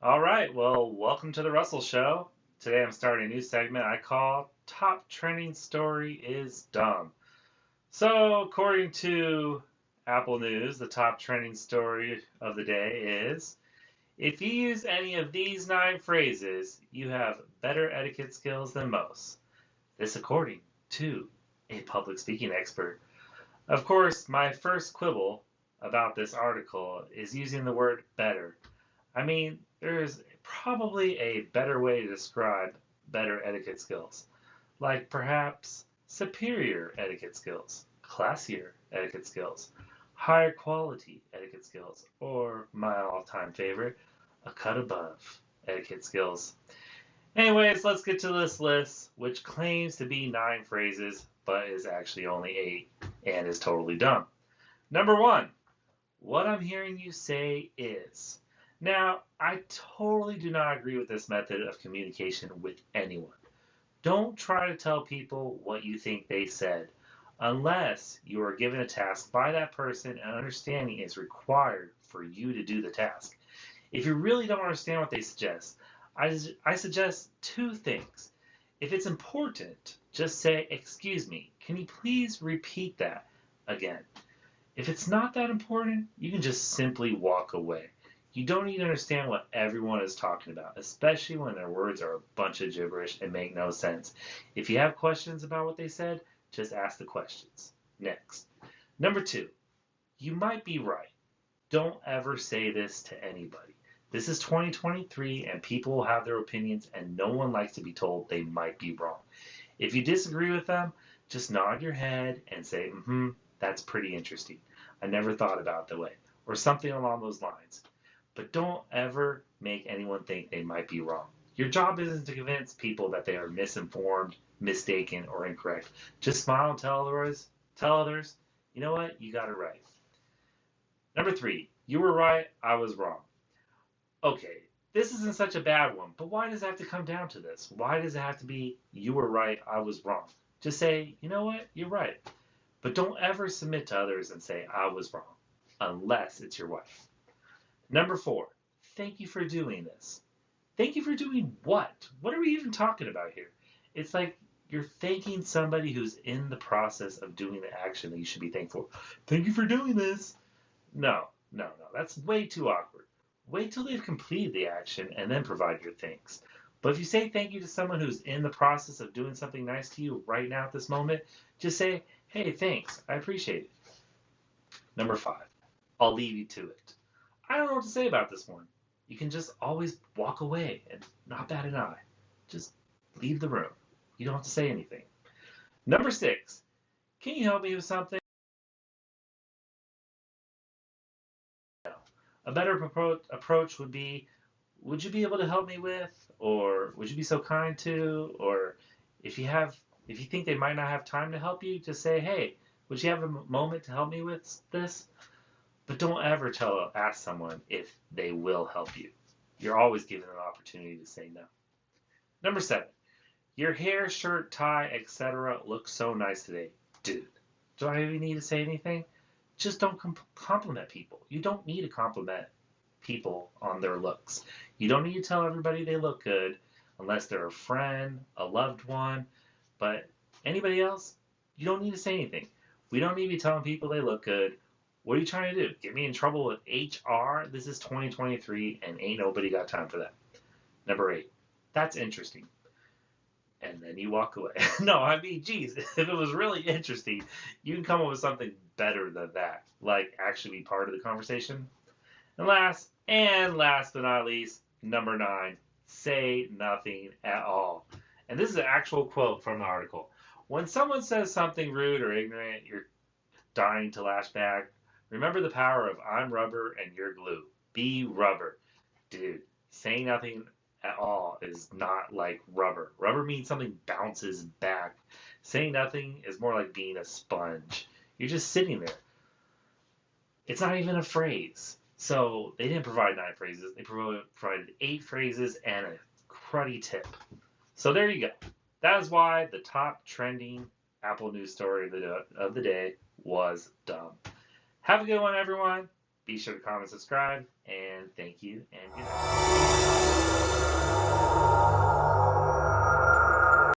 All right, well, welcome to the Russell Show. Today I'm starting a new segment I call Top Trending Story is Dumb. So, according to Apple News, the top trending story of the day is if you use any of these 9 phrases, you have better etiquette skills than most. This, according to a public speaking expert. Of course, my first quibble about this article is using the word better. I mean, there's probably a better way to describe better etiquette skills, like perhaps superior etiquette skills, classier etiquette skills, higher quality etiquette skills, or my all time favorite, a cut above etiquette skills. Anyways, let's get to this list, which claims to be 9 phrases, but is actually only 8 and is totally dumb. Number 1, what I'm hearing you say is. Now, I totally do not agree with this method of communication with anyone. Don't try to tell people what you think they said unless you are given a task by that person and understanding is required for you to do the task. If you really don't understand what they suggest, I suggest 2 things. If it's important, just say, "Excuse me, can you please repeat that again?" If it's not that important, you can just simply walk away. You don't need to understand what everyone is talking about, especially when their words are a bunch of gibberish and make no sense. If you have questions about what they said, just ask the questions. Next. Number 2, you might be right. Don't ever say this to anybody. This is 2023 and people will have their opinions and no one likes to be told they might be wrong. If you disagree with them, just nod your head and say, that's pretty interesting. I never thought about it that way. Or something along those lines. But don't ever make anyone think they might be wrong. Your job isn't to convince people that they are misinformed, mistaken, or incorrect. Just smile and tell others, you know what, you got it right. Number 3, you were right, I was wrong. Okay, this isn't such a bad one, but why does it have to come down to this? Why does it have to be you were right, I was wrong? Just say, you know what, you're right. But don't ever submit to others and say, I was wrong, unless it's your wife. Number 4, thank you for doing this. Thank you for doing what? What are we even talking about here? It's like you're thanking somebody who's in the process of doing the action that you should be thankful for. Thank you for doing this. No, no, no. That's way too awkward. Wait till they've completed the action and then provide your thanks. But if you say thank you to someone who's in the process of doing something nice to you right now at this moment, just say, hey, thanks. I appreciate it. Number 5, I'll leave you to it. I don't know what to say about this one. You can just always walk away and not bat an eye. Just leave the room. You don't have to say anything. Number 6, can you help me with something? A better approach would be, would you be able to help me with? Or would you be so kind to? Or if you think they might not have time to help you, just say, hey, would you have a moment to help me with this? But don't ever ask someone if they will help you. You're always given an opportunity to say no. Number 7, your hair, shirt, tie, etc. looks so nice today. Dude, do I even need to say anything? Just don't compliment people. You don't need to compliment people on their looks. You don't need to tell everybody they look good unless they're a friend, a loved one. But anybody else, you don't need to say anything. We don't need to be telling people they look good. What are you trying to do? Get me in trouble with HR? This is 2023 and ain't nobody got time for that. Number 8, that's interesting. And then you walk away. No, I mean, geez, if it was really interesting, you can come up with something better than that, like actually be part of the conversation. And last but not least, number 9, say nothing at all. And this is an actual quote from the article. When someone says something rude or ignorant, you're dying to lash back. Remember the power of I'm rubber and you're glue. Be rubber. Dude, saying nothing at all is not like rubber. Rubber means something bounces back. Saying nothing is more like being a sponge. You're just sitting there. It's not even a phrase. So they didn't provide 9 phrases. They provided 8 phrases and a cruddy tip. So there you go. That is why the top trending Apple News story of the day was dumb. Have a good one, everyone. Be sure to comment, subscribe, and thank you, and good night.